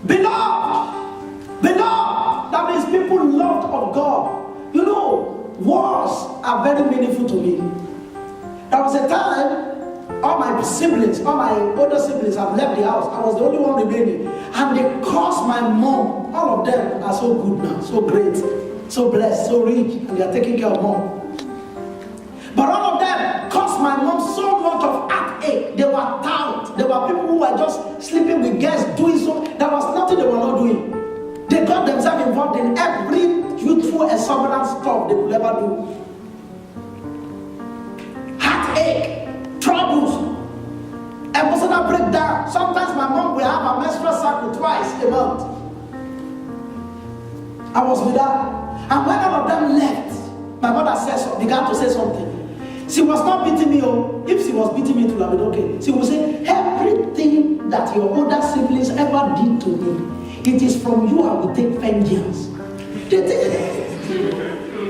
Beloved. Beloved. That means people loved of God. You know, wars are very meaningful to me. There was a time all my siblings, all my older siblings have left the house. I was the only one remaining. And they caused my mom. All of them are so good now, so great, so blessed, so rich, and they are taking care of mom. But all of them caused my mom so much of heartache. They were tired. There were people who were just sleeping with guests, doing so. There was nothing they were not doing. They got themselves involved in every youthful exuberant stuff they could ever do. Heartache, troubles, emotional breakdown. Sometimes my mom will have a menstrual cycle twice a month. I was with her. And when all of them left, my mother began to say something. She was not beating me. If she was beating me, it would have been okay. She would say, everything that your older siblings ever did to me, it is from you I will take vengeance. The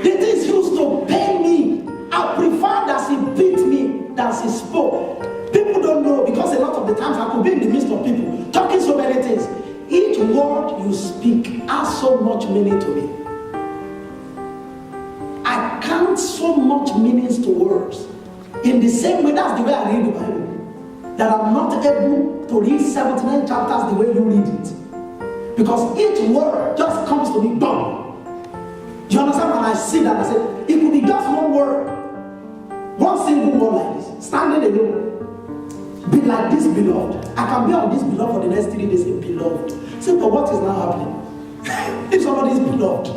things used to pain me. I prefer that she beat me than she spoke. People don't know, because a lot of the times I could be in the midst of people talking so many things. Each word you speak has so much meaning to me. I count so much meanings to words. In the same way, that's the way I read the Bible. That I'm not able to read 79 chapters the way you read it. Because each word just comes to me, boom. Do you understand? When I see that, I say, it could be just one word. One single word like this. Standing alone. Be like this, beloved. I can be on this beloved for the next 3 days, beloved. Say, but what is now happening? If somebody is beloved,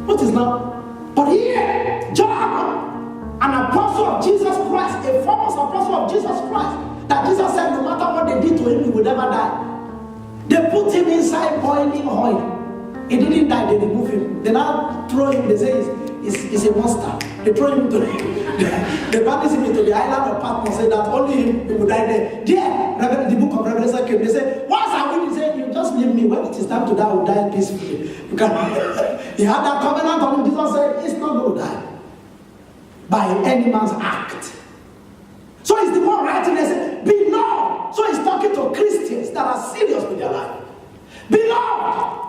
what is now? But here, John, an apostle of Jesus Christ, a famous apostle of Jesus Christ, that Jesus said no matter what they did to him, he would never die. They put him inside boiling oil. He didn't die, they remove him. They now throw him, they say he's a monster. They throw him into they banish him into the island of Patmos, say that only him would die there. There, the book of Revelation came. They say, once I win, he said, you just leave me. When it is time to die, I will die peacefully. He had that covenant on him. Jesus said, it's not going to die by any man's act. So he's the one writing and saying, beloved. So he's talking to Christians that are serious with their life. Beloved.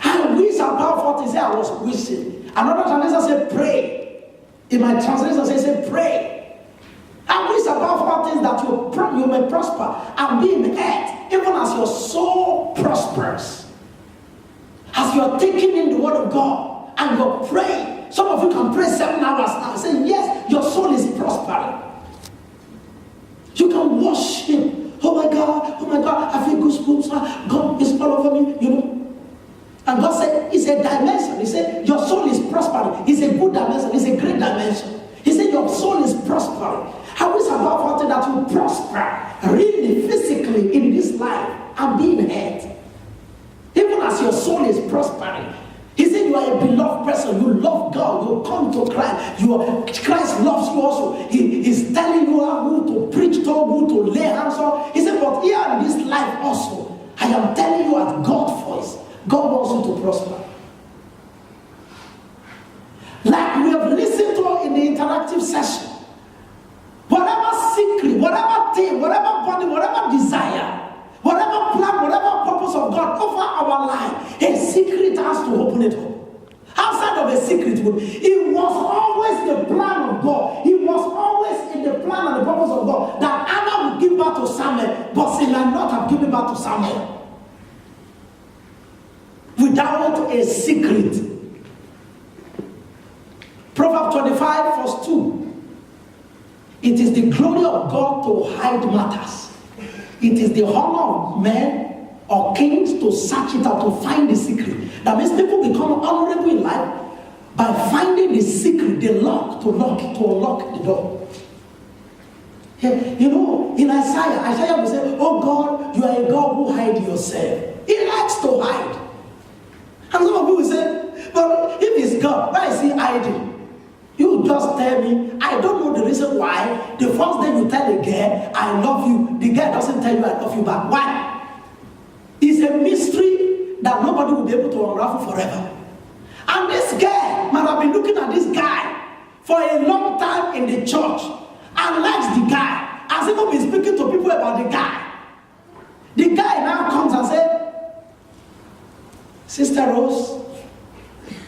I wish about what he said I was wishing. Another translation said pray. In my translation say pray. I wish about what things that you may prosper and be in health, even as your soul prospers. As you are taking in the word of God and you're praying. Some of you can pray 7 hours now and say, yes, your soul is prospering. You can worship. Oh my God, I feel goosebumps. God is all over me, you know. And God said, it's a dimension. He said, your soul is prospering. It's a good dimension. It's a great dimension. He said, your soul is prospering. How is about something that will prosper really physically in this life and be in health? Even as your soul is prospering. He said, you are a beloved person. You love God. You come to Christ. Christ loves you also. He's telling you who to preach to, who to lay hands on. He said, but here in this life also, I am telling you at God's voice, God wants you to prosper. Like we have listened to in the interactive session. Whatever secret, whatever thing, whatever body, whatever desire, whatever plan, whatever purpose of God over our life, a secret has to open it up. Outside of a secret, it was always the plan of God. It was always in the plan and the purpose of God that Anna would give birth to Samuel, but she might not have given birth to Samuel without a secret. Proverbs 25 verse 2. It is the glory of God to hide matters. It is the honor of men or kings to search it out, to find the secret. That means people become honorable in life by finding the secret, the lock to unlock the door. You know, in Isaiah will say, oh God, you are a God who hides yourself. He likes to hide. And some of you will say, but if it's God, why is he hiding? You just tell me, I don't know the reason why. The first day you tell a girl, I love you, the girl doesn't tell you I love you back. Why? It's a mystery that nobody will be able to unravel forever. And this girl might have been looking at this guy for a long time in the church and likes the guy. Has even been speaking to people about the guy. The guy now comes and says, Sister Rose,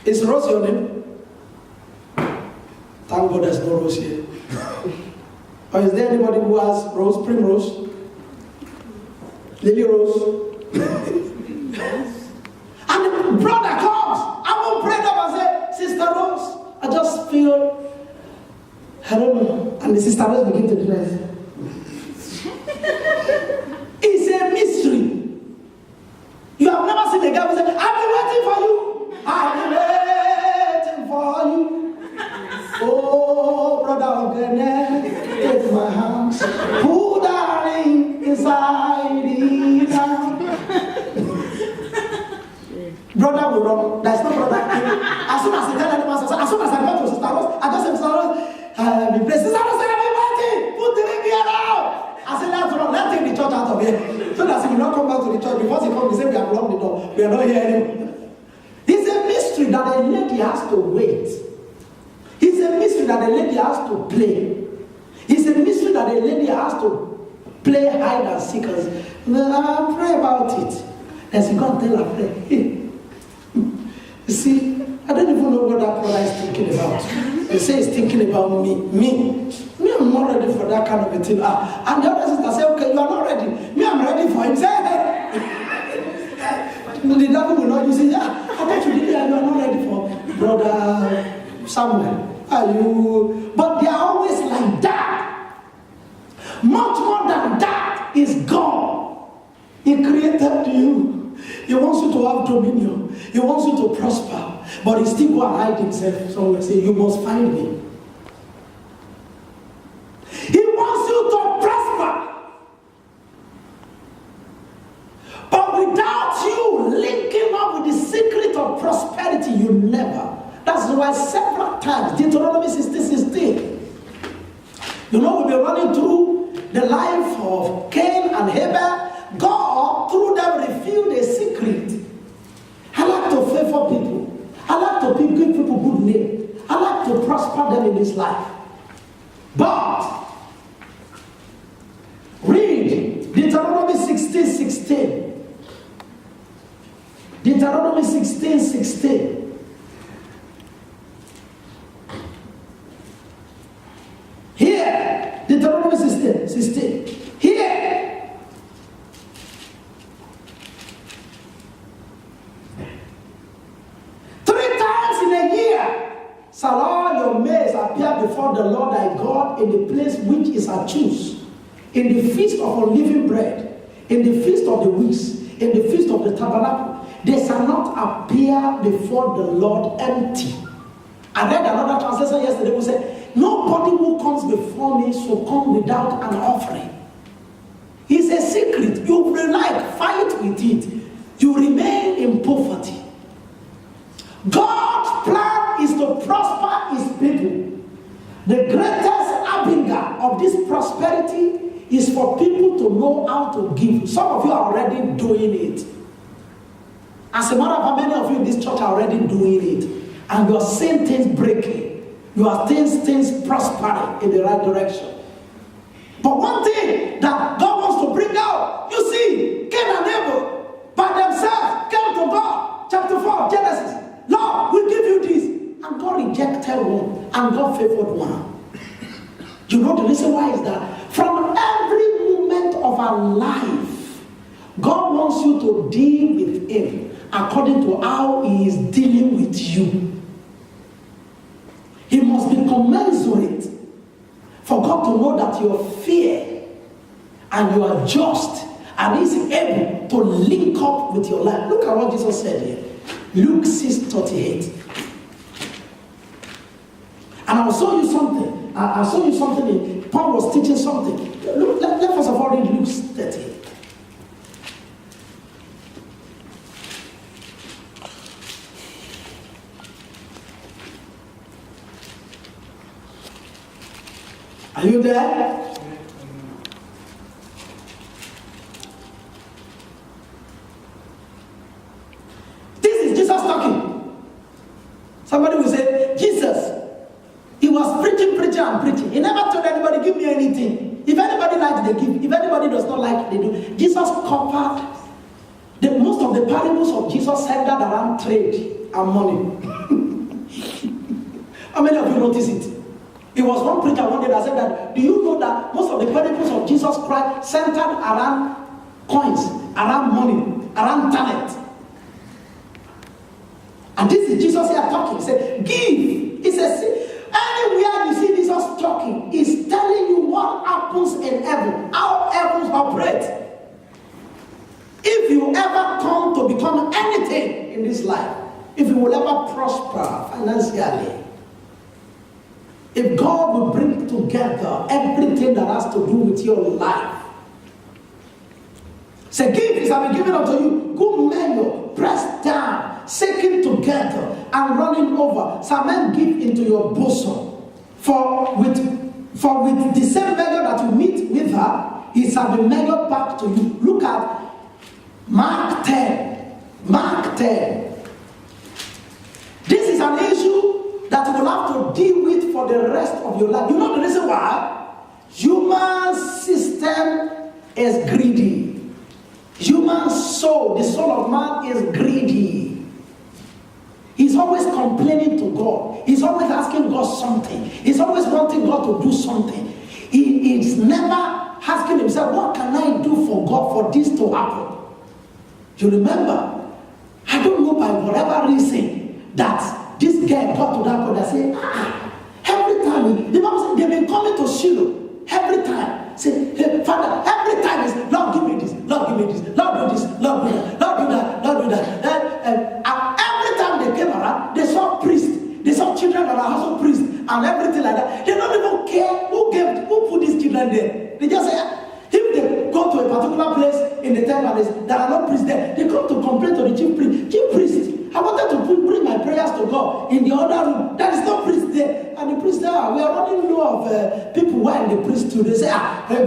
is Rose your name? Thank God there's no Rose here. Or is there anybody who has Rose, Primrose, Lily Rose? And the brother comes. I will pray up and say, Sister Rose, I just feel, I don't know. And the Sister Rose begin to dress. It's a mystery. You have never seen a guy who said, I've been waiting for you. I've been waiting for you. Oh, brother Ogene, take my hands. Put that ring inside it now. Brother will run. There's no brother. As soon as he tell anyone, as soon as I go to Sister Rose, I just say, Sister Rose, be blessed. Sister Rose, I've been waiting. Put the ring here now. I said, let's take the church out of here. So that he will not come back to the church. Before he comes, he said, we have locked the door. We are not here anymore. It's a mystery that a lady has to wait. It's a mystery that a lady has to play. It's a mystery that a lady has to play hide and seek. I'll pray about it. And she go and tell her friend, hey, you see, I don't even know what that brother is thinking about. They say he's thinking about me. Me, I'm not ready for that kind of a thing. And the other sister say, okay, you are not ready. Me, I'm ready for him. Say, hey. The devil will not. You say, yeah, I thought you did that. You are not ready for brother Samuel. Are you? But they are always like that. Much more than that is God. He created you. He wants you to have dominion. He wants you to prosper. But he still go and hide himself. So we say, you must find him. He wants you to prosper. But without you linking up with the secret of prosperity, you never. That's why several times, Deuteronomy 16:16. You know, we've been running through the life of Cain and Abel. God, through them, revealed a secret. I like to favor people. I like to give people good name. I like to prosper them in this life. But, read Deuteronomy 16:16. Deuteronomy 16:16. Here, Deuteronomy 16:16. Here. Shall all your maize appear before the Lord thy God in the place which is a choose, in the feast of unleavened bread, in the feast of the weeks, in the feast of the tabernacle. They shall not appear before the Lord empty. I read another translation yesterday who said, nobody who comes before me shall come without an offering. It's a secret. You like fight with it. You remain in poverty. God's plan is to prosper his people. The greatest harbinger of this prosperity is for people to know how to give. Some of you are already doing it. As a matter of fact, many of you in this church are already doing it. And you are seeing things breaking. You are seeing things prospering in the right direction. But one thing that God wants to bring out, you see, Cain and Abel by themselves came to God. Chapter 4 of Genesis. Lord, we give you this. And God rejected one and God favored one. You know the reason why is that from every moment of our life, God wants you to deal with him according to how he is dealing with you. He must be commensurate for God to know that you are fair and you are just and he's able to link up with your life. Look at what Jesus said here. Luke 6:38. And I will show you something. I'll show you something. Paul was teaching something. Look, let first of all read Luke 38. Are you there? This is Jesus talking. Somebody will say, Jesus, he was preaching and preaching. He never told anybody, give me anything. If anybody likes like, they give. If anybody does not like, they do. Jesus covered. Most of the parables of Jesus centered around trade and money. How many of you notice it? It was one preacher one day that said that, do you know that most of the parables of Jesus Christ centered around coins, around money, around talent? And this is Jesus here talking. He said, give. He says, anywhere you see Jesus talking, he's telling you what happens in heaven, how heavens operate. If you ever come to become anything in this life, if you will ever prosper financially, if God will bring together everything that has to do with your life, say, give, it shall be given unto you. Good measure, pressed down, shaken together, and running over. Shall men give into your bosom. For with the same measure that you meet with her, it shall be measured back to you. Look at Mark 10. Mark 10. This is an issue that you will have to deal with for the rest of your life. You know the reason why? Human system is greedy. Human soul, the soul of man is greedy. He's always complaining to God. He's always asking God something. He's always wanting God to do something. He's never asking himself, what can I do for God for this to happen? You remember, I don't know by whatever reason that this guy got to that point and said, every time, the Bible said they've been coming to Shiloh, every time, say, hey, Father, every time is, Lord, give me this, Lord, give me this, Lord, do this, Lord, do that, Lord, do that, Lord, do that. And every time they came around, they saw priests, they saw children that are also priests, and everything like that. They don't even care who put these children there. They just say, if they go to a particular place in the temple and there are no priests there, they come to complain to the chief priest. Chief priest, I wanted to bring my prayers to God in the other room. There is no priest there. And the priest said, we are running low of people who are in the priesthood. They say,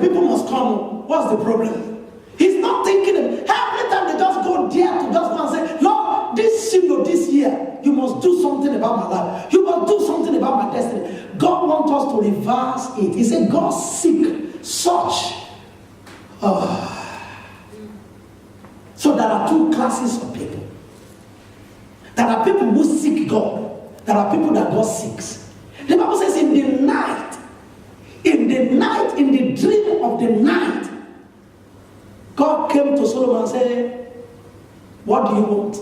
people must come. What's the problem? He's not thinking. Every time they just go there to just go and say, Lord, this year, you must do something about my life. You must do something about my destiny. God wants us to reverse it. He said, God seek such. So there are two classes of people. There are people who seek God. There are people that God seeks. The Bible says in the night, in the dream of the night, God came to Solomon and said, what do you want?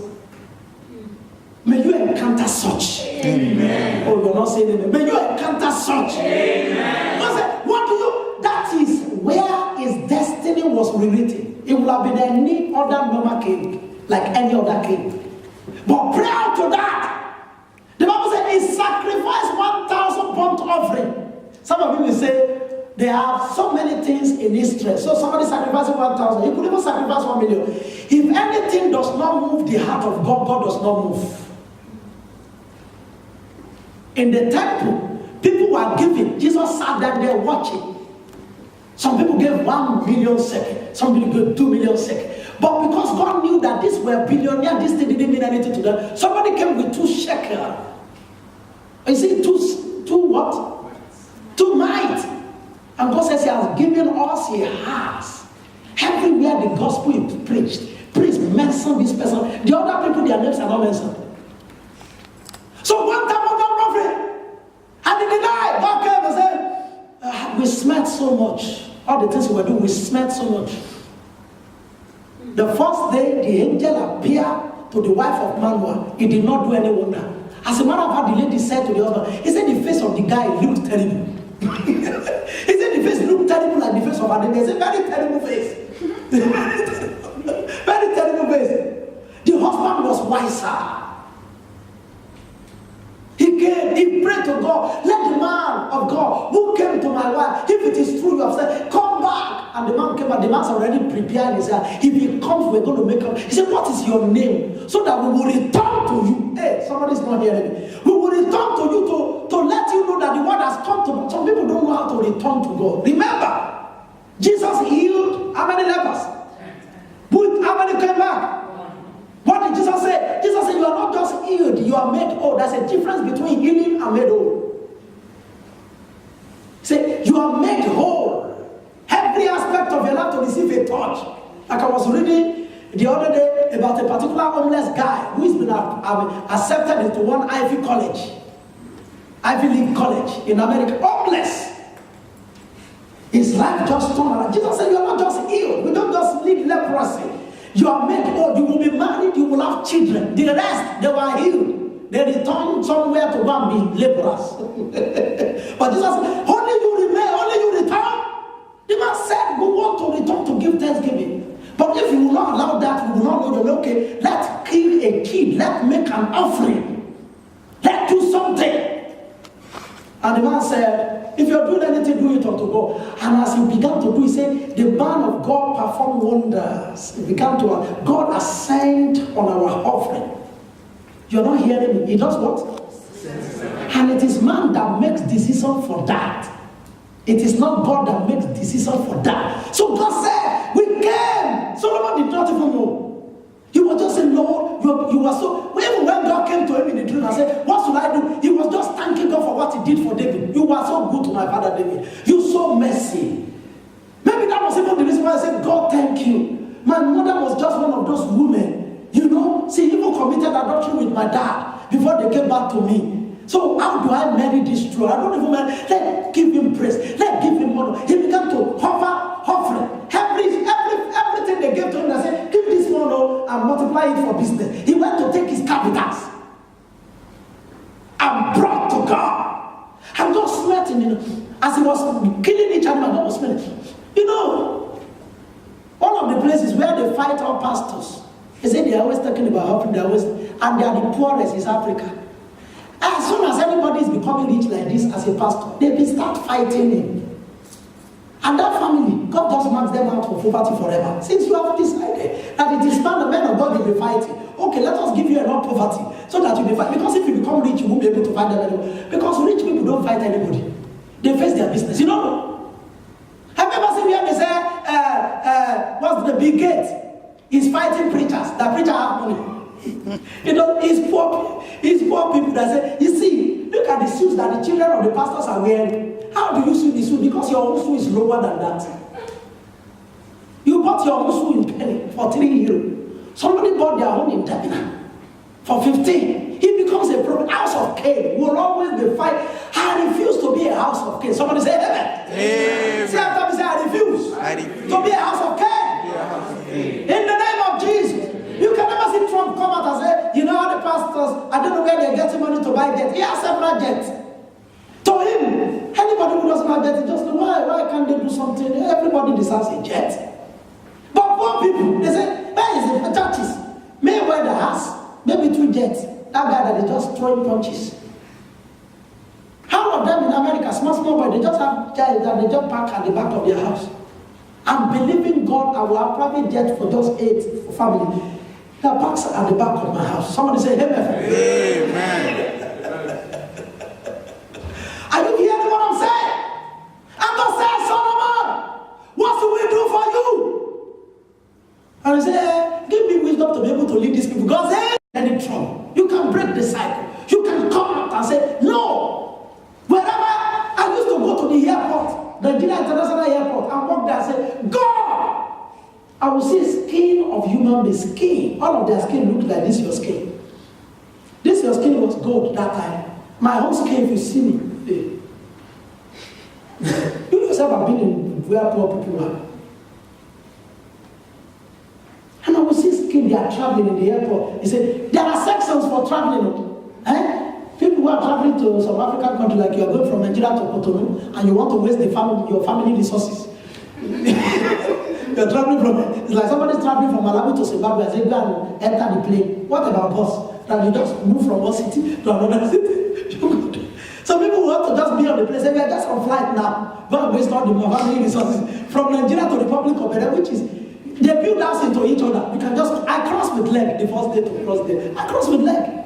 May you encounter such. Amen. Oh, you're not saying amen. May you encounter such. Amen. God said, what do you? That is where his destiny was rewritten. It would have been any other normal king, like any other king. But prior to that, the Bible said he sacrificed 1,000 burnt offering. Some of you will say they have so many things in Israel. So somebody sacrificing 1,000. He could even sacrifice 1 million. If anything does not move the heart of God, God does not move. In the temple, people were giving. Jesus sat down there watching. Some people gave 1 million shekel. Some people gave 2 million shekel. But because God knew that these were billionaires, this thing didn't mean anything to them. Somebody came with 2 shekel. You see, two what? 2 mites. And God says he has given us, he has. Everywhere the gospel is preached, please mention this person. The other people, their names are not mentioned. So one time of God prophet, and in the night, God came and said, we smelt so much. All the things we were doing, we smelt so much. The first day, the angel appeared to the wife of Manoah. He did not do any wonder. As a matter of fact, the lady said to the husband, he said the face of the guy looked terrible. He said the face looked terrible like the face of Adam. He said, very terrible face. Very terrible face. The husband was wiser. He came, he prayed to God, let the man of God who came to my wife, if it is true you have said, come back. And the man came back, the man's already prepared his heart. If he comes, we're going to make him. He said, what is your name? So that we will return to you. Hey, somebody's not hearing me. We will return to you to let you know that the word has come to me. Some people don't know how to return to God. Remember, Jesus healed how many lepers? How many came back? What did Jesus say? Jesus said, you are not just healed, you are made whole. There's a difference between healing and made whole. Say, you are made whole. Every aspect Like I was reading the other day about a particular homeless guy who has been accepted into one Ivy League college in America. Homeless. His life just turned around. Jesus said, you are not just healed. We don't just live leprosy. You are made whole. You will be married. You will have children. The rest, they were healed. They returned somewhere to go and be laborers. But Jesus said, only you remain, only you return. The man said, we want to return to give thanksgiving. But if you will not allow that, you will not know, okay, let's kill a kid. Let's make an offering. Let's do something. And the man said, if you're doing anything, do it unto God. And as he began to do, he said, the man of God performed wonders. He began to, God ascend on our offering. You're not hearing me. He does what? And it is man that makes decision for that. It is not God that makes decision for that. So God said, we came. Solomon did not even know. He was just saying, Lord, you were so... Even when God came to him in the dream and said, what should I do? He was just thanking God for what he did for David. You were so good to my father David. You so mercy. Maybe that was even the reason why I said, God, thank you. My mother was just one of those women. You know, she even committed adultery with my dad before they came back to me. So how do I marry this true? I don't even marry. Let's give him praise. Let's give him honor. He began to offer offering. Everything they gave to him, they said, give this honor and multiply it for business. He went to take his capitals and brought to God. I'm just sweating, you know, as he was killing each animal. God was smelling. You know, one of the places where they fight all pastors, they say they're always talking about offering, and they are the poorest in Africa. As soon as anybody is becoming rich like this as a pastor, they will start fighting him. And that family, God just marks them out for poverty forever. Since you have decided that it is not the men of God you'll be fighting, okay, let us give you enough poverty so that you'll be fighting. Because if you become rich, you won't be able to fight them anymore. Because rich people don't fight anybody. They face their business. You don't know? Have you ever seen where they say, what's the big gate? He's fighting preachers. The preacher have money. You know, it's poor people that say, you see, look at the suits that the children of the pastors are wearing. How do you see the suit? Because your own suit is lower than that. You bought your own suit in penny for 3 euros. Somebody bought their own in Tabina for 15. He becomes a problem. House of Cain will always be fight. I refuse to be a house of Cain. Somebody say amen. Amen. Say after me, say I refuse to be a house of Cain. In the name of Jesus. You can never see Trump come out and say, you know how the pastors, I don't know where they're getting money to buy jets. He has several jets. To him, anybody who doesn't have jets, just why can't they do something? Everybody deserves a jet. But poor people, they say, where is it? The churches. Mayweather has maybe 2 jets. That guy that they just throwing punches. How of them in America, small boy, they just have jets that they just park at the back of their house. I'm believing God, I will have private jet for just 8 for family. That parks at the back of my house. Somebody say amen. Amen. Are you hearing what I'm saying? I'm not saying, Solomon, what do we do for you? And he said, give me wisdom to be able to lead these people. God said, any trouble. You can break the cycle. You can come out and say, no. Wherever I used to go to the airport, the Nigeria International Airport, and walk there and say, God, I will see skin of human being, skin. All of their skin looked like this your skin. This your skin was gold that time. My own skin, if you see me, you yourself have been in where poor people are. And I will see skin, they are traveling in the airport. He said, there are sections for traveling. People who are traveling to some African country, like you are going from Nigeria to Cotonou, and you want to waste your family resources. You're traveling from, it's like somebody's traveling from Malawi to Zimbabwe and say, go and enter the plane. What about bus? That you just move from one city to another city. Some people want to just be on the plane, say, we are just on flight now. Go and waste all the family resources. From Nigeria to the Republic of Benin, which is, they build house into each other. You can just, I cross with leg the first day to cross there. I cross with leg.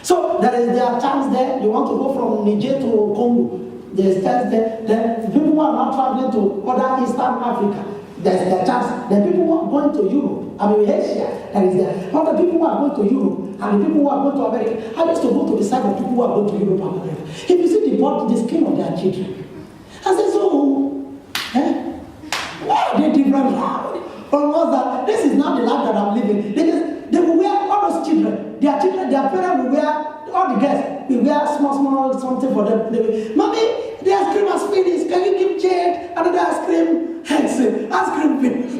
So there are chance there. You want to go from Niger to Congo. There's chance there. Then people who are not traveling to other Eastern Africa. There's their chance. Then people who are going to Europe, Asia, that is there. But the people who are going to Europe and the people who are going to America, I used to go to the side of people who are going to Europe and America. If you see the skin of their children, I say, so, why are they different? Almost that this is not the life that I'm living. They will wear all those children. Their parents will wear, all the girls will wear small something for them. They will, Mommy, the ice cream has finished. Can you give Jade another ice cream? Ice cream finished.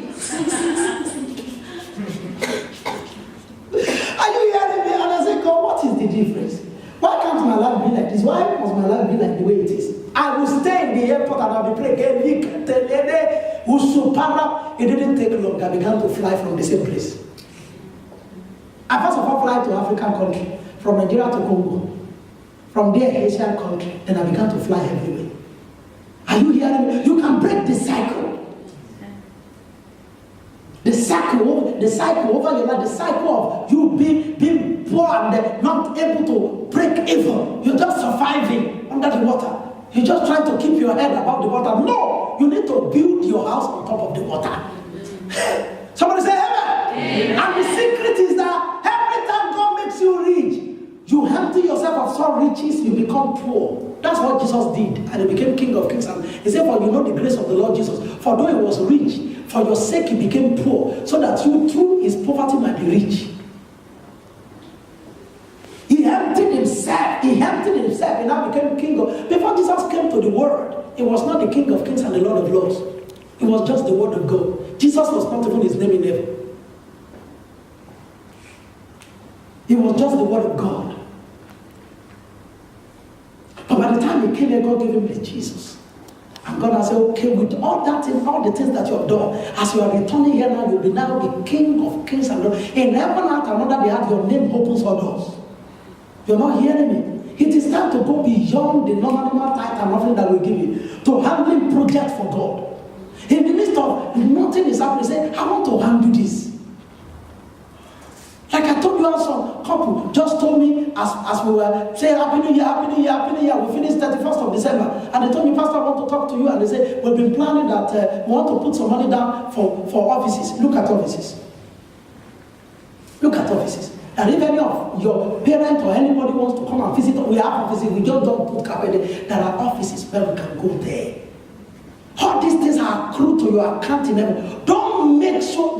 Are you hearing me? And I say, God, what is the difference? Why can't my life be like this? Why must my life be like the way it is? I will stay in the airport and I'll be playing. It didn't take long. I began to fly from the same place. I first of all fly to African country, from Nigeria to Congo. From there, Asian country. Then I began to fly everywhere. Are you hearing me? You can break the cycle. The cycle over your life, the cycle of you being poor and not able to break even. You're just surviving under the water. You're just trying to keep your head above the water. No! You need to build your house on top of the water. Somebody say amen. Amen. And the secret is that every time God makes you rich, you empty yourself of some riches, you become poor. That's what Jesus did, and he became King of Kings. And he said, for you know the grace of the Lord Jesus. For though he was rich, for your sake he became poor, so that you through his poverty might be rich. He emptied himself, and now became King of. Before Jesus came to the world, he was not the King of Kings and the Lord of Lords. It was just the Word of God. Jesus was not even his name in heaven. It was just the Word of God. But by the time he came here, God gave him the Jesus. And God has said, okay, with all that thing, all the things that you have done, as you are returning here now, you'll be now the King of Kings and Lord. In heaven and another, they have your name opens all doors. You're not hearing me? It is time to go beyond the normal tithe and offering that we give you to handling project for God. In the midst of nothing is happening, say, I want to handle this. Like I told you, some couple just told me as we were saying Happy New Year, Happy New Year, Happy New Year. We finished 31st of December, and they told me, Pastor, I want to talk to you. And they said, we've been planning that we want to put some money down for offices. Look at offices. Look at offices. And if any of your parents or anybody wants to come and visit, we have offices. We just don't put carpet there. There are offices where we can go there. All these things are accrued to your account in heaven. Don't make sure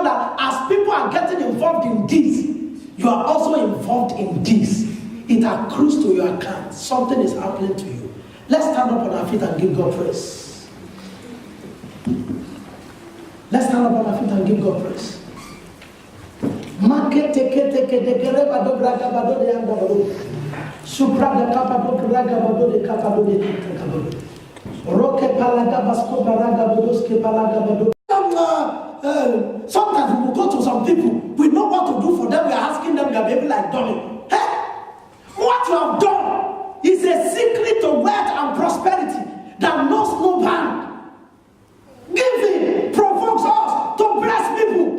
that as people are getting involved in this, you are also involved in this. It accrues to your account. Something is happening to you. Let's stand up on our feet and give God praise. Let's stand up on our feet and give God praise. Sometimes we will go to some people, we know what to do for them, we are asking them, they are behaving like dummy. Hey, what you have done is a secret to wealth and prosperity that knows no bound. Giving provokes us to bless people.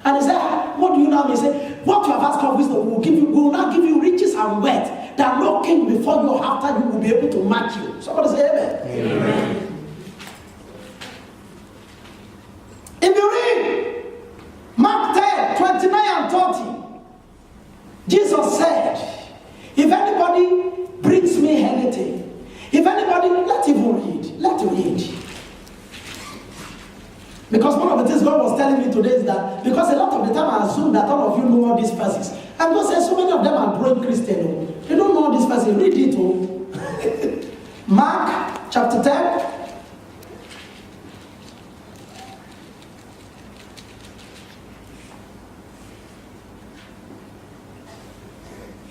And he said, what do you know? He said, what you have asked of wisdom, we will not give you riches and wealth that no king before you or after you will be able to match you. Somebody say amen. Amen. If you read Mark 10, 29 and 30, Jesus said, if anybody brings me anything, if anybody, let him read. Because one of the things God was telling me today is that, because a lot of the time I assume that all of you know all these verses. And God says so many of them are growing Christian. They don't know all these verses. Read it. Mark chapter 10.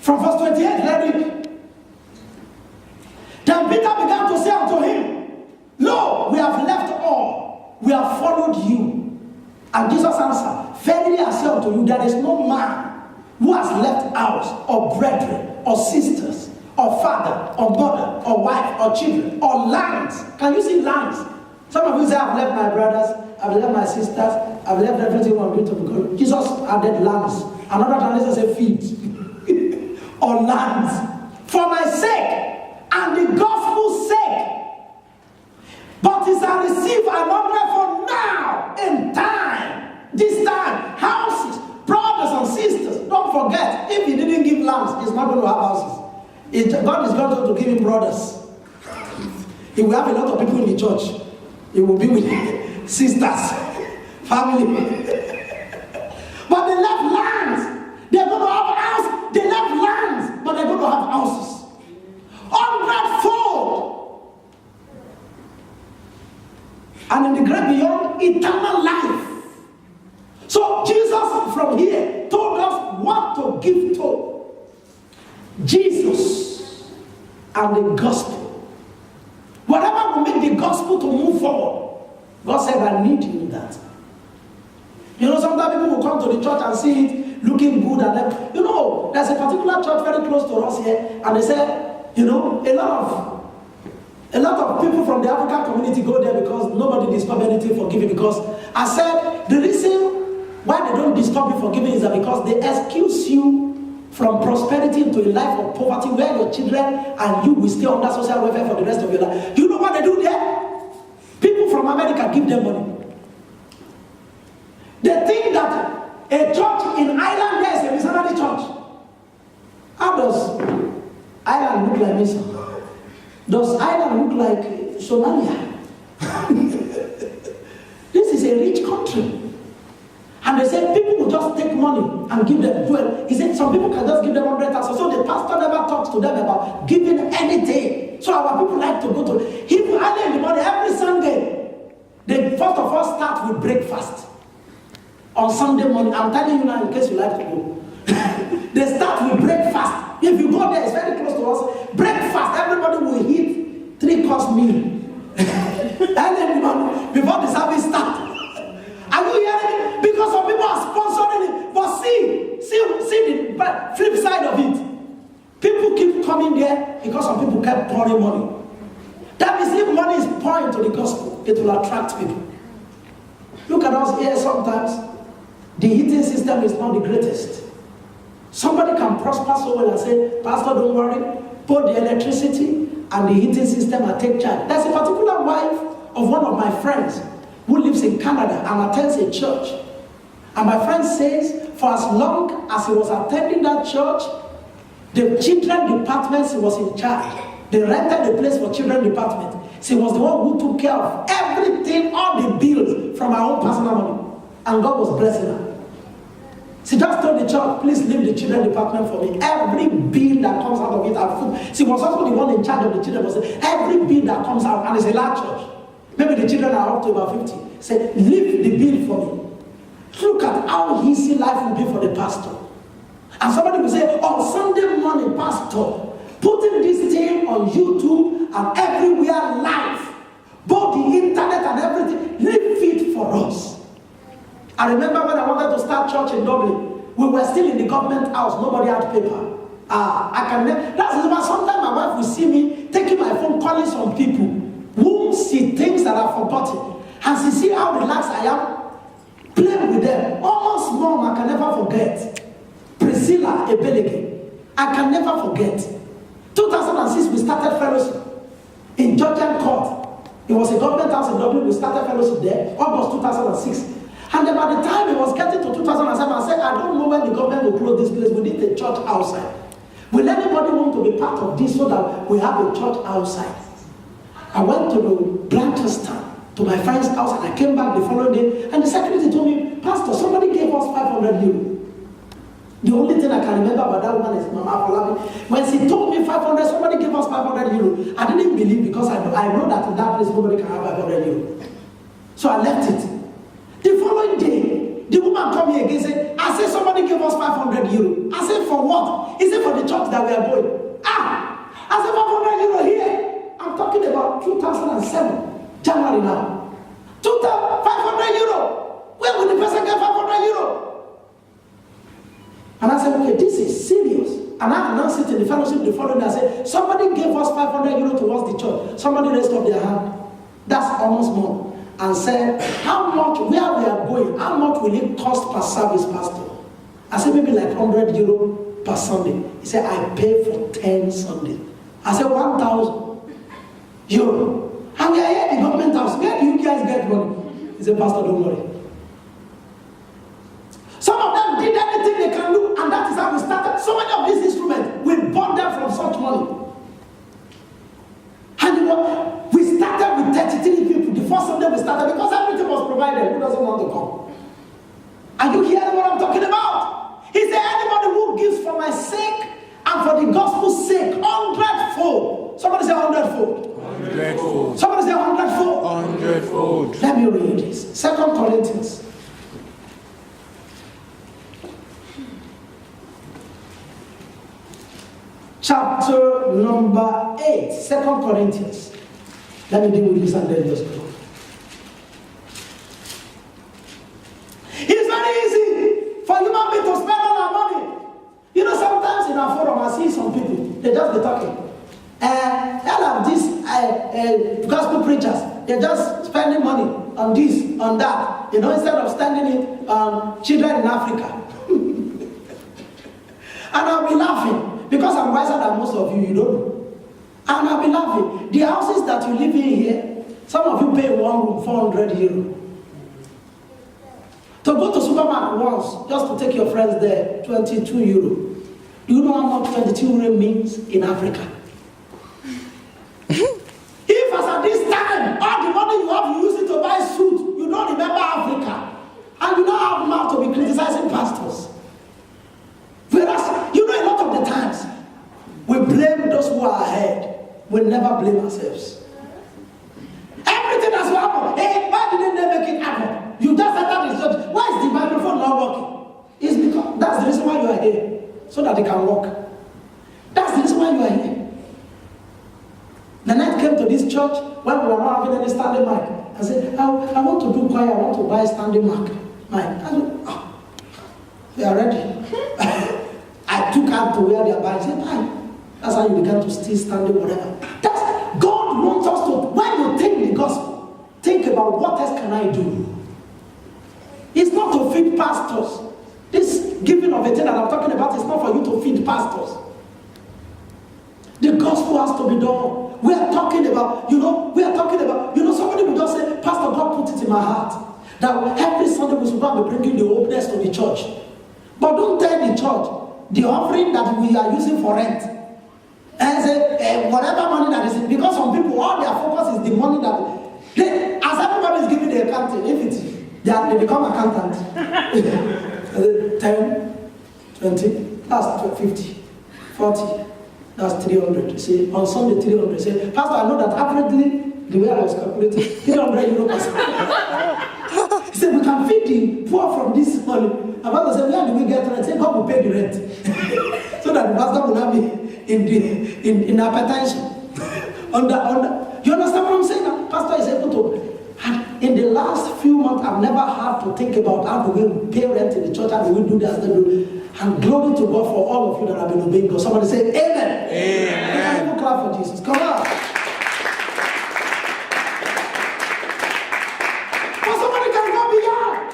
From verse 28, let it. Then Peter began to say unto him, Lo, we have left all. We have followed you. And Jesus answered, Verily I say unto you, there is no man who has left house, or brethren, or sisters, or father, or mother, or wife, or children, or lands. Can you see lands? Some of you say, I've left my brothers, I've left my sisters, I've left everything I'm going to become. Jesus added lands. Another translation says feet. Or lands. For my sake, and the gospel's sake. But it's a receive an honor for now, in time. This time, houses, brothers and sisters. Don't forget, if he didn't give lands, he's not going to have houses. God is going to give him brothers. He will have a lot of people in the church. He will be with sisters. family. But they left lands. They're going to have a house. They left lands, but they're going to have houses. 100-fold. And in the great beyond, eternal life. So Jesus from here told us what to give to. Jesus and the gospel. Whatever will make the gospel to move forward, God said, I need you in that. You know, sometimes people will come to the church and see it looking good and then, you know, there's a particular church very close to us here, and they say, you know, a lot of people from the African community go there because nobody discovered anything for giving. Because I said the reason why they don't discover for giving is that because they excuse you from prosperity into a life of poverty where your children and you will stay under social welfare for the rest of your life. You know what they do there? People from America give them money. They think that a church in Ireland there is a missionary church. How does Ireland look like mission? Does Ireland look like Somalia? This is a rich country. And they say people will just take money and give them. Well, he said some people can just give them 100,000. So the pastor never talks to them about giving anything. So our people like to go to even early in the morning, every Sunday. They first of all start with breakfast. On Sunday morning, I'm telling you now in case you like to go. They start with breakfast. If you go there, it's very close to us. Breakfast, everybody will eat 3-course meal. Early in the morning, before the service starts. Are you hearing it? Because some people are sponsoring it. But see the flip side of it. People keep coming there because some people kept pouring money. That means if money is pouring to the gospel, it will attract people. Look at us here sometimes. The heating system is not the greatest. Somebody can prosper so well and say, Pastor, don't worry, put the electricity and the heating system and take charge. There's a particular wife of one of my friends who lives in Canada and attends a church. And my friend says, for as long as he was attending that church, the children department was in charge. They rented the place for children department. She was the one who took care of everything, all the bills from her own personal money. And God was blessing her. She just told the church, please leave the children department for me. Every bill that comes out of it, and food. She was also the one in charge of the children. Was every bill that comes out, and it's a large church. Maybe the children are up to about 50. Say, leave the bill for me. Look at how easy life will be for the pastor. And somebody will say, on Sunday morning, pastor, putting this thing on YouTube and everywhere live, both the internet and everything, leave it for us. I remember when I wanted to start church in Dublin, we were still in the government house, nobody had paper. I can never, that's why sometimes my wife will see me taking my phone, calling some people whom she thinks that I've forgotten. And she see how relaxed I am, playing with them. Almost mom, I can never forget. Priscilla Ebelege, I can never forget. 2006, we started fellowship in Georgian Court. It was a government house in Dublin. We started fellowship there, August 2006. And then by the time it was getting to 2007, I said, I don't know when the government will close this place. We need a church outside. Will anybody want to be part of this so that we have a church outside? I went to the Blanchester, to my friend's house, and I came back the following day, and the secretary told me, Pastor, somebody gave us 500 euro. The only thing I can remember about that woman is Mama Afolabi. When she told me 500, somebody gave us 500 euro. I didn't believe because I know that in that place nobody can have 500 euro. So I left it. The following day, the woman called me again and said, I said somebody gave us 500 euro. I said, for what? He said, for the church that we are going. I said, 500 euro here. I'm talking about 2007, January now. 500 euro. Where will the person get 500 euro? And I said, okay, this is serious. And I announced it in the fellowship the following day. I said, somebody gave us 500 euro towards the church. Somebody raised up their hand. That's almost more. And said, how much, where we are going, how much will it cost per service, Pastor? I said, maybe like 100 euro per Sunday. He said, I pay for 10 Sundays. I said, 1,000 euro. And we are here in the government house. Where do you guys get money? He said, Pastor, don't worry. Some of them did anything they can do, and that is how we started. So many of these instruments, we bought them from such money. And you know, we started with 33 people. The first Sunday we started because everything was provided. provided. Who doesn't want to come? Are you hearing what I'm talking about? He said, anybody who gives for my sake and for the gospel's sake, 100-fold. Somebody say 100-fold. 100-fold. Somebody say 100-fold. 100-fold. Let me read this. 2 Corinthians. Chapter number 8. 2 Corinthians. Let me deal with this and then just go. It's very easy for human beings to spend all our money. You know, sometimes in our forum, I see some people, they just be talking. All of these gospel preachers, they're just spending money on this, on that. You know, instead of spending it on children in Africa. And I'll be laughing, because I'm wiser than most of you, you don't know. And I'll be laughing. The houses that you live in here, some of you pay one room, 400 euro. To go to supermarket once, just to take your friends there, 22 euro. Do you know how much 22 euro means in Africa? If as at this time, all the money you have, you use it to buy suit, you don't remember Africa. And you don't have mouth to be criticizing pastors. Whereas, you know, a lot of the times, we blame those who are ahead. We never blame ourselves. Everything that's happened, hey, why didn't they make it happen? You just entered the church. Why is the microphone not working? It's because that's the reason why you are here, so that they can work. That's the reason why you are here. The night came to this church when we were not having any standing mic. I said, I want to do choir, I want to buy a standing mic. I said, they are ready. I took out to where they are buying. I said, bye. That's how you began to still standing, whatever. That's God wants us to, when you think the gospel, think about what else can I do? It's not to feed pastors. This giving of a thing that I'm talking about is not for you to feed pastors. The gospel has to be done. We are talking about, somebody will just say, Pastor, God put it in my heart that every Sunday we should be bringing the openness to the church. But don't tell the church the offering that we are using for rent. And say, whatever money that is in, because some people, all their focus is the money that, as everybody is giving the accounting, if it's, they become accountants. 10, 20, that's 50, 40, that's 300. See, on Sunday 300. Say, Pastor, I know that averagely, the way I was calculating, 300 euro per Sunday. He said, we can feed the poor from this money. And Pastor said, where do we get rent? Say, God will pay the rent. So that the pastor will not be in hypertension. You understand what I'm saying? Now, Pastor is able to. And in the last few months, I've never had to think about how do we pay rent in the church, how do we do this, and glory to God for all of you that have been obeying God. Somebody say, Amen. Amen. You can even clap for Jesus. Come on. But somebody can go beyond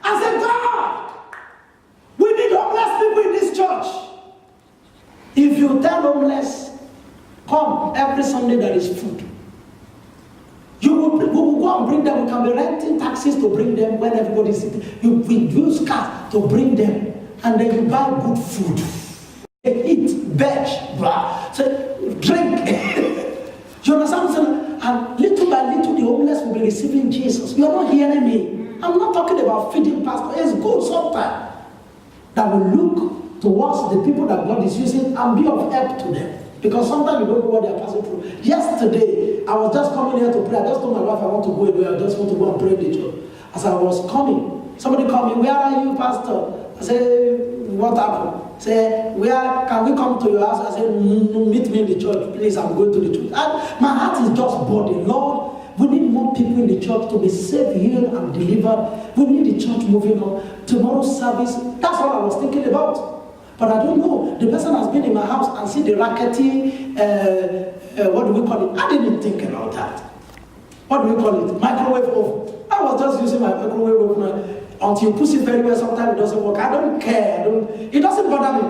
and say, God, we need homeless people in this church. If you tell homeless, come every Sunday there is food. We will go and bring them. We can be renting taxis to bring them when everybody is sitting. We use cars to bring them. And then you buy good food. They eat, veg, blah. So drink. You understand what I'm saying? And little by little, the homeless will be receiving Jesus. You're not hearing me. I'm not talking about feeding pastors. It's good sometimes that we look towards the people that God is using and be of help to them. Because sometimes you don't know what they are passing through. Yesterday, I was just coming here to pray. I just told my wife I want to go away. I just want to go and pray in the church. As I was coming, somebody called me, where are you, Pastor? I said, what happened? Say, can we come to your house? I said, meet me in the church, please. I'm going to the church. And my heart is just burdened. Lord, we need more people in the church to be saved, healed, and delivered. We need the church moving on. Tomorrow's service, that's all I was thinking about. But I don't know. The person has been in my house and seen the rackety, what do we call it? I didn't think about that. What do we call it? Microwave oven. I was just using my microwave oven until you push it very well. Sometimes it doesn't work. I don't care. It doesn't bother me.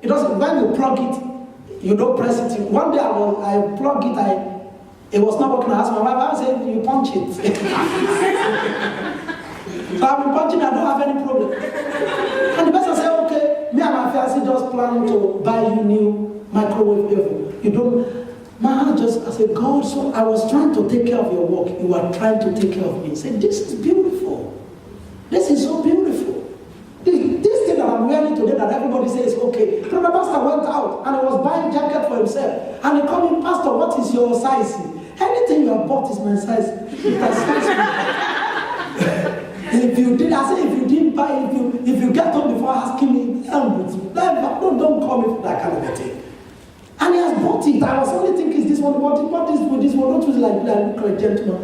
It doesn't. When you plug it, you don't press it. One day I plugged it. It was not working. I asked my wife. I said, you punch it. So I've been punching. I don't have any problem. And the person said, okay. Me and my fiancé just plan to buy you new microwave oven. You don't. My heart I said, God, so I was trying to take care of your work. You are trying to take care of me. He said, this is beautiful. This is so beautiful. This thing that I'm wearing today that everybody says, okay. Brother Pastor went out and he was buying jacket for himself. And he called me, Pastor, what is your size? Anything you have bought is my size. If you did, I said, if you didn't buy, if you get home before asking me, don't call me for that kind of a thing. And he has bought it. I was only thinking, is this one, what is this one? Not like a gentleman.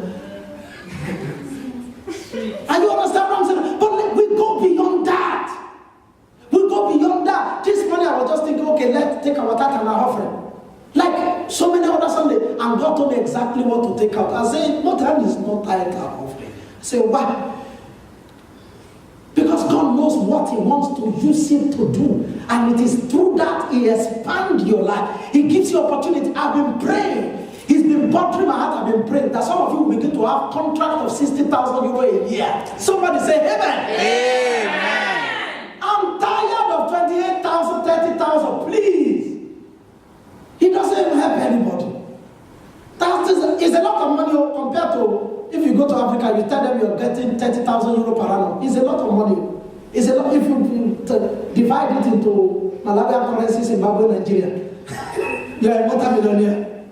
And you understand what I'm saying? But we go beyond that. We go beyond that. This morning I was just thinking, okay, let's take our tithe and our offering. Like so many other Sundays, and God told me exactly what to take out. I said, no time is not tithe and offering. I said, why? Because God knows what He wants to use it to do. And it is through that He expands your life. He gives you opportunity. I've been praying. He's been bothering my heart. I've been praying that some of you will begin to have contract of 60,000 euro a year. Somebody say amen. Amen. I'm tired of 28,000, 30,000. Please. He doesn't even help anybody. That is a lot of money compared to if you go to Africa, you tell them you're getting 30,000 euro per annum. It's a lot of money. It's a lot if you divide it into Malawian currency, Zimbabwe, Nigeria. You're a multi-millionaire.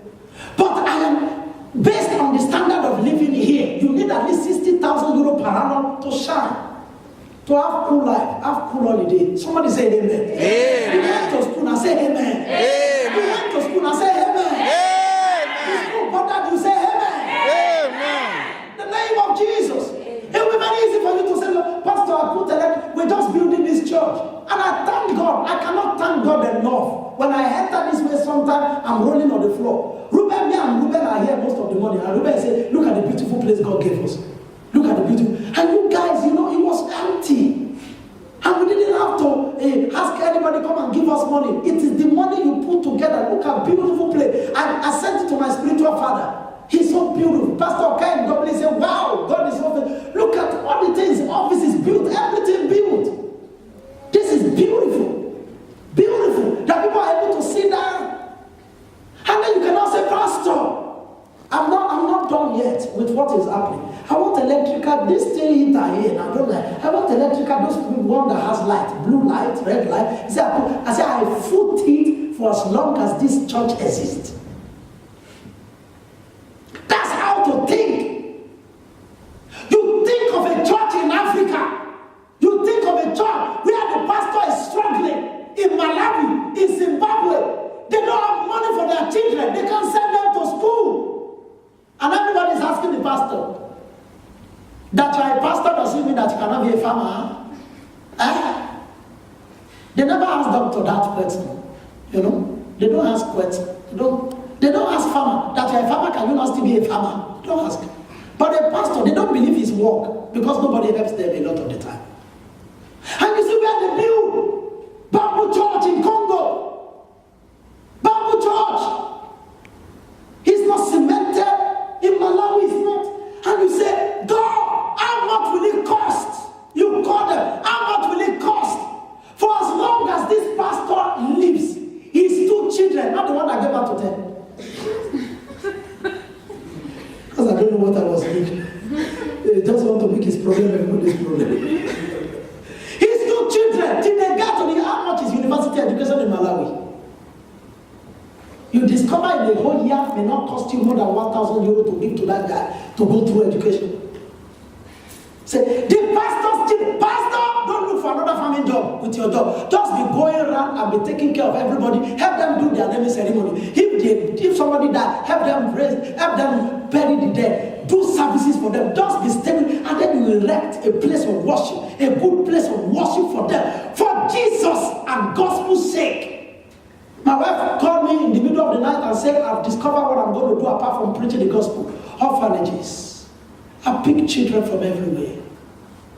But I am based on the standard of living here. You need at least 60,000 euro per annum to shine, to have cool life, have cool holiday. Somebody say amen. Amen. You went to school and say amen. Amen. You went to school and say amen. Amen. The school bothered you, say amen. Amen. The name of Jesus. It will be very easy for you to say, look, Pastor, I put we're just building this church. And I thank God. I cannot thank God enough. When I enter this way sometimes, I'm rolling on the floor. Ruben, me and Ruben are here most of the morning. And Ruben said, look at the beautiful place God gave us. Look at the beautiful. And you guys, it was empty. And we didn't have to ask anybody come and give us money. It is the money you put together. Look at beautiful place. I sent it to my spiritual father. He's so beautiful. Pastor Ken, God bless him. Wow, God is so beautiful. Look at all the things. Office is built. Everything built. This is beautiful. Beautiful. That people are able to sit down. And then you cannot say, Pastor, I'm not done yet with what is happening. I want electrical, this thing heater here. I don't like. I want electrical, those one that has light, blue light, red light. I say I foot it for as long as this church exists. That's how to think. You think of a church in Africa. You think of a church where the pastor is struggling in Malawi, in Zimbabwe. They don't have money for their children. They can't send them to school. And everybody is asking the pastor. That you are a pastor doesn't mean that you cannot be a farmer. They never ask doctor that question. They don't ask question. They don't ask farmer. That you are a farmer, can you not still be a farmer? They don't ask. But a pastor, they don't believe his work because nobody helps them a lot of the time. And you see where they build Bamboo Church in Congo. Bamboo Church. It's not cemented. In Malawi, it's not. And you say, God, how much will it cost? You call them, how much will it cost? For as long as this pastor lives, his two children, not the one that gave birth to them. Because I don't know what I was thinking. He just want to make his problem everybody's problem. His two children, till they get to how much is university education in Malawi? You discover in the whole year may not cost you more than 1,000 euro to give to that guy to go through education. Say, the pastor, don't look for another farming job with your job. Just be going around and be taking care of everybody. Help them do their naming ceremony. If somebody died, help them raise, help them bury the dead. Do services for them. Just be stable, and then you erect a place of worship, a good place of worship for them, for Jesus and gospel's sake. My wife called me in the middle of the night and said, I've discovered what I'm going to do apart from preaching the gospel. Orphanages. I pick children from everywhere.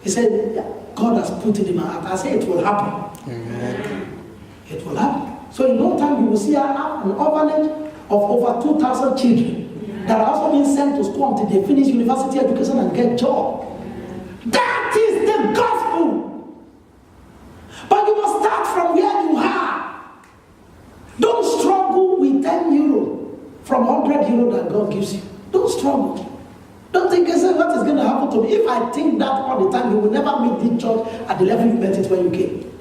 He said, yeah, God has put it in my heart. I said, it will happen. Amen. It will happen. So in no time, you will see an orphanage of over 2,000 children that are also being sent to school until they finish university education and get job. That is the gospel. But you must start from where you are. Don't struggle with 10 euro from that God gives you. Don't struggle. Don't think, what is going to happen to me? If I think that all the time, you will never meet the church at the level you met it when you came.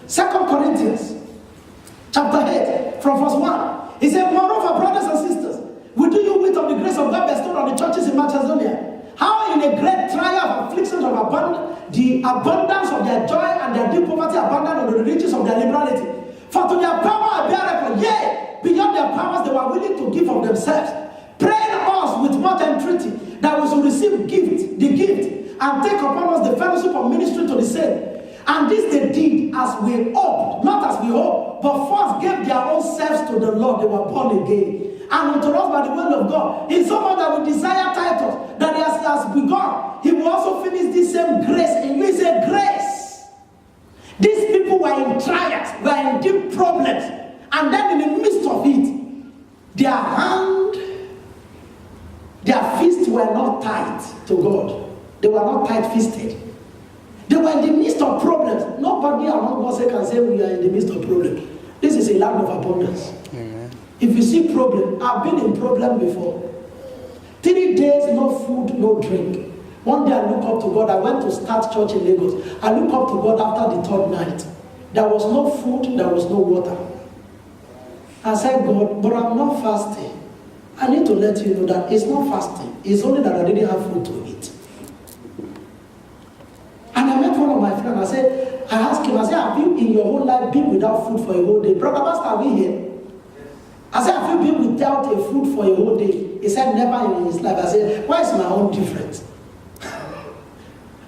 2 Corinthians chapter 8, from verse 1. He said, moreover, brothers and sisters, we do you wit of the grace of God bestowed on the churches in Macedonia, how in a great trial of afflictions of the abundance of their joy and their deep poverty abundant on the riches of their liberality. For to their power I bear record, yea, beyond their powers they were willing to give of themselves, praying us with much entreaty that we should receive the gift, and take upon us the fellowship of ministry to the same. And this they did as we hoped, not as we hoped, but first gave their own selves to the Lord. They were born again. And unto us by the will of God. In so much that we desire Titus, that as he has begun, he will also finish this same grace in you. It's a grace. These people were in trials, were in deep problems. And then in the midst of it, their fists were not tight to God. They were not tight-fisted. They were in the midst of problems. Nobody among us can say we are in the midst of problems. This is a land of abundance. Amen. If you see problem, I've been in problem before. 3 days, no food, no drink. One day I look up to God. I went to start church in Lagos. I look up to God after the 3rd night. There was no food, there was no water. I said, God, but I'm not fasting. I need to let you know that it's not fasting. It's only that I didn't have food to eat. And I met one of my friends. I asked him, have you in your whole life been without food for a whole day? Brother Pastor, are we here? I said, have you been without a food for a whole day? He said, never in his life. I said, why is my own different?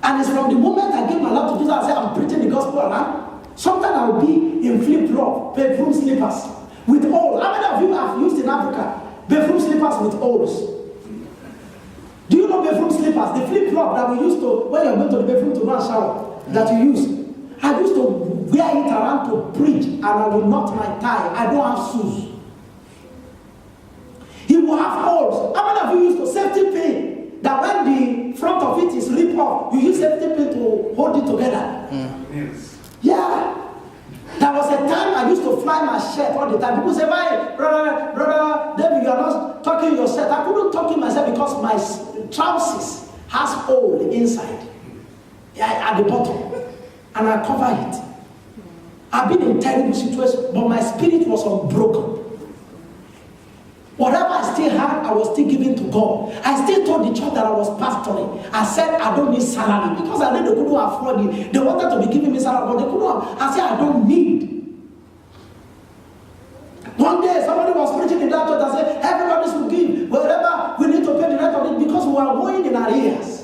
And it's from the moment I gave my life to Jesus, I said, I'm preaching the gospel around. Sometimes I'll be in flip-flop, bedroom slippers, with holes. How many of you have used in Africa bedroom slippers with holes? Do you know bedroom slippers? The flip-flop that we used to, when you're going to the bedroom to go and shower, that you use. I used to wear it around to preach, and I will knot my tie. I don't have shoes. He will have holes. How many of you use the safety pin? That when the front of it is ripped off, you use safety pin to hold it together. Yes. Yeah. There was a time I used to fly my shirt all the time. People say, why, brother, David, you are not tucking your shirt. I couldn't tuck in myself because my trousers has hole inside. Yeah, at the bottom. And I cover it. I've been in terrible situations, but my spirit was unbroken. Whatever I still had, I was still giving to God. I still told the church that I was pastoring. I said, I don't need salary. Because I know they couldn't afford it. They wanted to be giving me salary, but they couldn't. I said, I don't need. One day, somebody was preaching in that church. I said, everybody should give. Wherever we need to pay the rent of it, because we are going in arrears.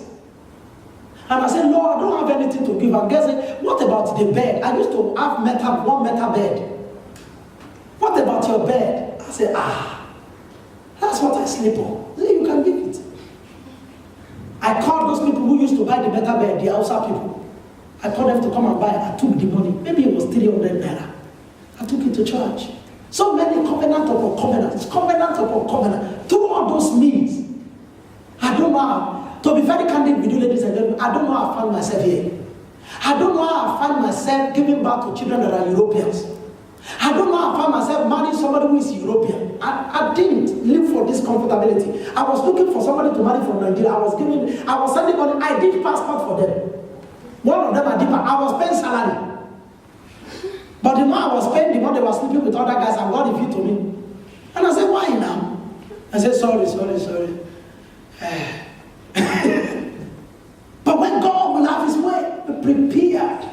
And I said, Lord, I don't have anything to give. And guess it, what about the bed? I used to have one metal bed. What about your bed? I said, that's what I sleep on. I said, you can give it. I called those people who used to buy the metal bed, the Hausa people. I called them to come and buy it. I took the money. Maybe it was 300 naira. I took it to church. So many covenant upon covenant. Through all those means. I don't know how. To be very candid with you, ladies and gentlemen, I don't know how I found myself here. I don't know how I find myself giving birth to children that are Europeans. I don't know how I found myself marrying somebody who is European. I didn't live for this comfortability. I was looking for somebody to marry from Nigeria. I was sending money. I did passport for them. One of them I was paying salary. But the more I was paying, the more they were sleeping with other guys, and God revealed to me. And I said, why now? I said, sorry. But when God will have his way, he prepared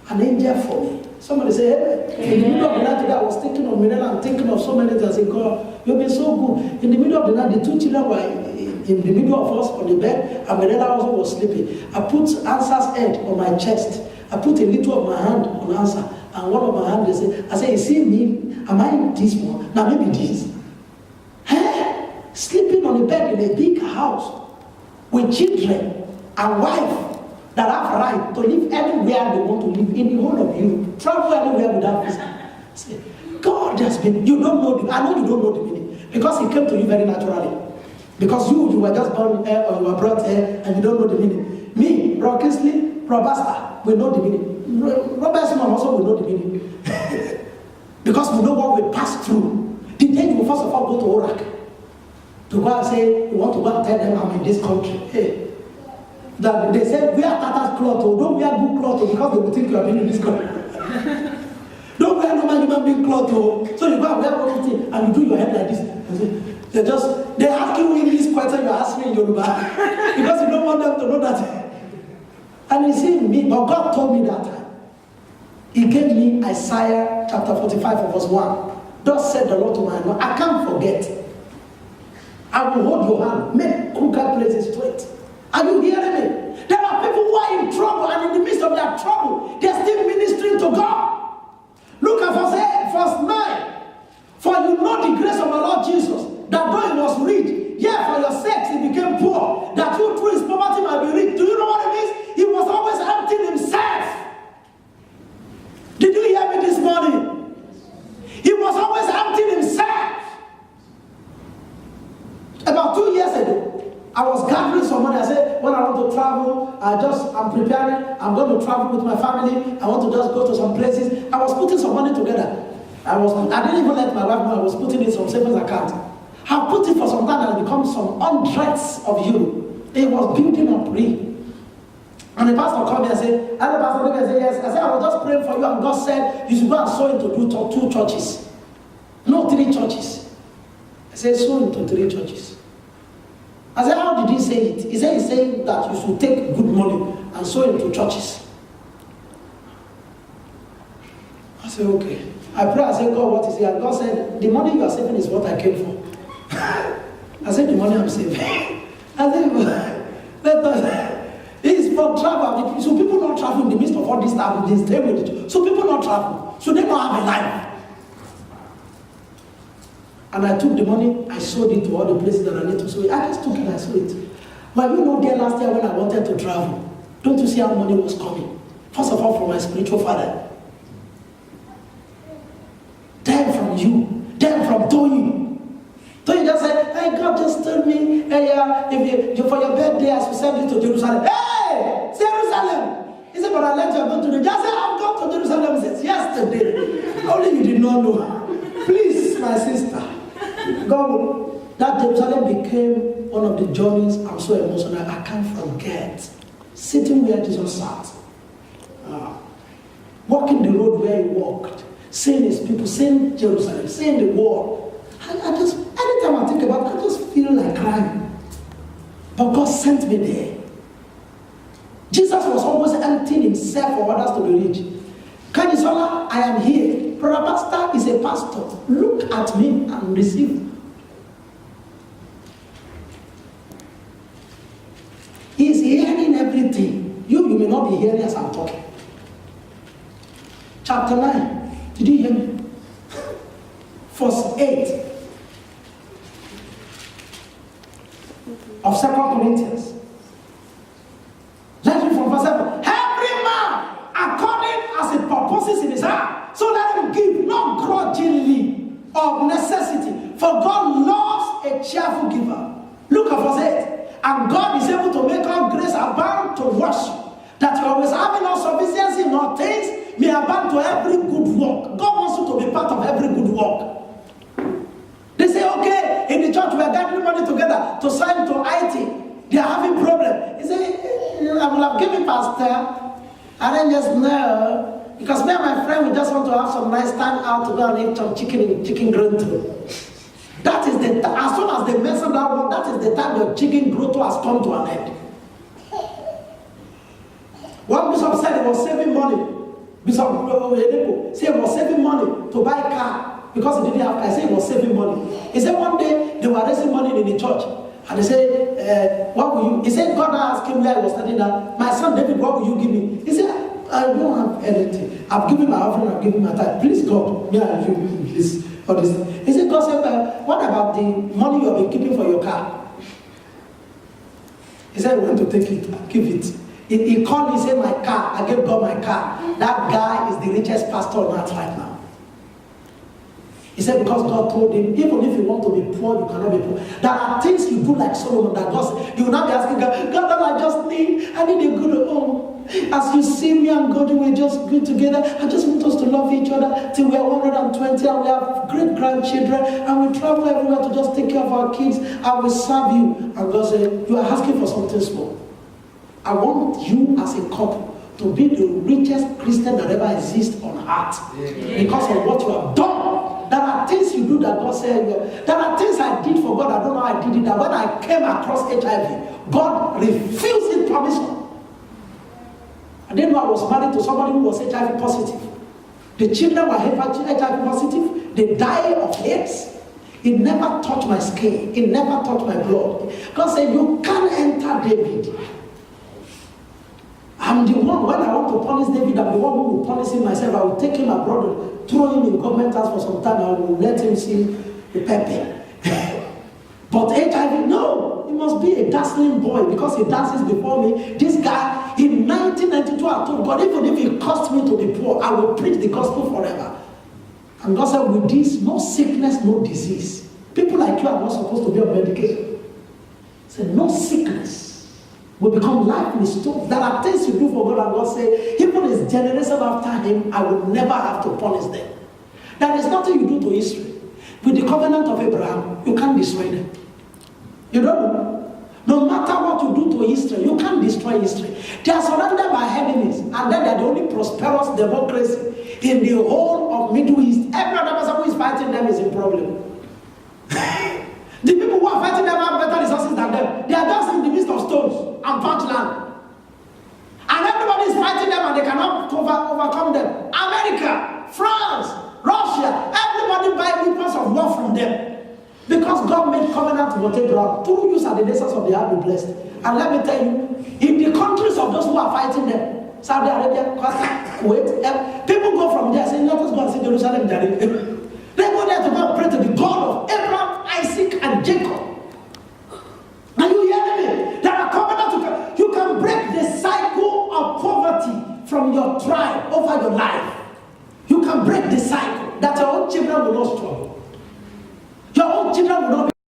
an angel for me. Somebody say, hey, in the middle of the night today, I was thinking of Mirella and thinking of so many things. I said, God, you've been so good. In the middle of the night, the 2 children were in the middle of us on the bed, and Mirella also was sleeping. I put Ansa's head on my chest. I put a little of my hand on Ansa, and one of my hands, I said, you see me? Am I this one? Now maybe this. Hey, sleeping on the bed in a big house with children and wife that have right to live anywhere they want to live in the whole of Europe. Travel anywhere without visa. Say, God has been, you don't know, I know you don't know the meaning. Because he came to you very naturally. Because you were just born here or you were brought here and you don't know the meaning. Me, Bro Kingsley, Robasta, we know the meaning. Robert's mom also will know the meaning. Because we know what we pass through. The day you will first of all go to Orak. to go and say, you want to go and tell them I'm in this country. Hey, that they said, wear tattered cloth, or don't wear good cloth, because they will think you have been in this country. Don't wear normal human being cloth, so you go and wear one thing and you do your head like this. They ask you in this question, you're asking in Yoruba, because you don't want them to know that. And you see me, but God told me that time. He gave me Isaiah chapter 45 verse 1. Thus said the Lord to my Lord, I can't forget. I will hold your hand, make crooked places straight. Are you hearing me? There are people who are in trouble, and in the midst of their trouble, they're still ministering to God. Look at verse 9. For you know the grace of the Lord Jesus, that though he was rich, yet for your sakes he became poor, that you through his poverty might be rich. Do you know what it means? He was always emptying himself. Did you hear me this morning? He was always emptying himself. About 2 years ago, I was gathering some money. I said, when I want to travel, I'm preparing. I'm going to travel with my family. I want to just go to some places. I was putting some money together. I didn't even let my wife know I was putting in some savings account. I put it for some time and it become some hundreds of euros. It was building up really. And the pastor called me and said, and the pastor called me and said, yes. I said, I was just praying for you, and God said you should go and sow into 2 churches. No, 3 churches. I said, sow into 3 churches. I said, how did he say it? He said that you should take good money and sow into churches. I said, okay. I prayed, I said, God, what is it? And God said, the money you are saving is what I came for. I said, the money I'm saving. I said, it's for travel. So people not travel in the midst of all this stuff. They stay with it. So people not travel. So they don't have a life. And I took the money, I sold it to all the places that I need to sow it. I just took it, I sold it. But you know, there last year when I wanted to travel, don't you see how money was coming? First of all, from my spiritual father. Then from you. Then from Tony. Tony just said, hey, God just told me, hey, for your birthday, I should send you to Jerusalem. Hey, Jerusalem! He said, but I let you go to Jerusalem. I said, I've gone to Jerusalem since yesterday. Only you did not know. Please, my sister. God, that Jerusalem became one of the journeys. I'm so emotional. I can't forget sitting where Jesus sat, walking the road where he walked, seeing his people, seeing Jerusalem, seeing the world. I just, anytime I think about it, I just feel like crying. But God sent me there. Jesus was always emptying himself for others to be rich. Kanisola, I am here. Brother Pastor is a pastor. Look at me and receive. He is hearing everything. You may not be hearing as I'm talking. Chapter 9. Did you hear me? Verse 8 of 2 Corinthians. Let's read from verse 7. Every man according as he purposes in his heart, so let him give, not grudgingly of necessity, for God loves a cheerful giver. Look at verse 8. And God is able to make all grace abound to worship, that you always having all sufficiency in all things may abound to every good work. God wants you to be part of every good work. They say, okay, in the church we are gathering money together to sign to IT. They are having problem. He said, I will have given pastor, and then just know. Because me and my friend, we just want to have some nice time out to go and eat some chicken grotto. That is the as soon as they mess up that one, that is the time the chicken grotto has come to an end. One bishop said he was saving money. Bishop Edeko said he was saving money to buy a car because he didn't have car. He said he was saving money. He said one day they were raising money in the church. And they said, what will you? He said, God asked him where he was studying that. My son David, what will you give me? He said, I don't have anything. I've given my offering, I've given my time. Please, God, me and you, please. All this. He said, God said, what about the money you have been keeping for your car? He said, we want to take it, give it. He called me, he said, my car, I gave God my car. That guy is the richest pastor on earth right now. He said, because God told him, even if you want to be poor, you cannot be poor. There are things you do like Solomon that God, you will not be asking God, God, I just money. I need a good home. As you see me and God, we're just good together. I just want us to love each other till we're 120 and we have great grandchildren and we travel everywhere to just take care of our kids. I will serve you. And God said, you are asking for something small. I want you as a couple to be the richest Christian that ever exists on earth. Because of what you have done. There are things you do that God said. There are things I did for God. I don't know how I did it. That when I came across HIV, God refused his permission. I didn't know I was married to somebody who was HIV positive. The children were HIV positive. They died of AIDS. It never touched my skin. It never touched my blood. God said, you can't enter David. I'm the one, when I want to punish David, I'm the one who will punish him myself. I will take him abroad and throw him in government house for some time. I will let him see the pepper. But HIV, no. He must be a dazzling boy because he dances before me. This guy, in 1992, I told God, even if it cost me to be poor, I will preach the gospel forever. And God said, with this, no sickness, no disease. People like you are not supposed to be on medication. He said, no sickness will become life restored. There are things you do for God, and God said, even his generation after him, I will never have to punish them. There is nothing you do to Israel. With the covenant of Abraham, you can't destroy them. You don't know? No matter what you do to Israel, you can't destroy Israel. They are surrounded by enemies, and then they are the only prosperous democracy in the whole of Middle East. Every other person who is fighting them is a problem. The people who are fighting them have better resources than them. They are just in the midst of stones and parched land. And everybody is fighting them and they cannot overcome them. America, France, Russia, everybody buy weapons of war from them. Because God made covenant with Abraham. Through you are the nations of the earth be blessed. And let me tell you, in the countries of those who are fighting them, Saudi Arabia, Qatar, Kuwait, people go from there saying, let us go and see Jerusalem. They go there to go and pray to the God of Abraham, Isaac, and Jacob. Are you hearing me? There are covenants. You can break the cycle of poverty from your tribe over your life. You can break the cycle that your own children will not struggle.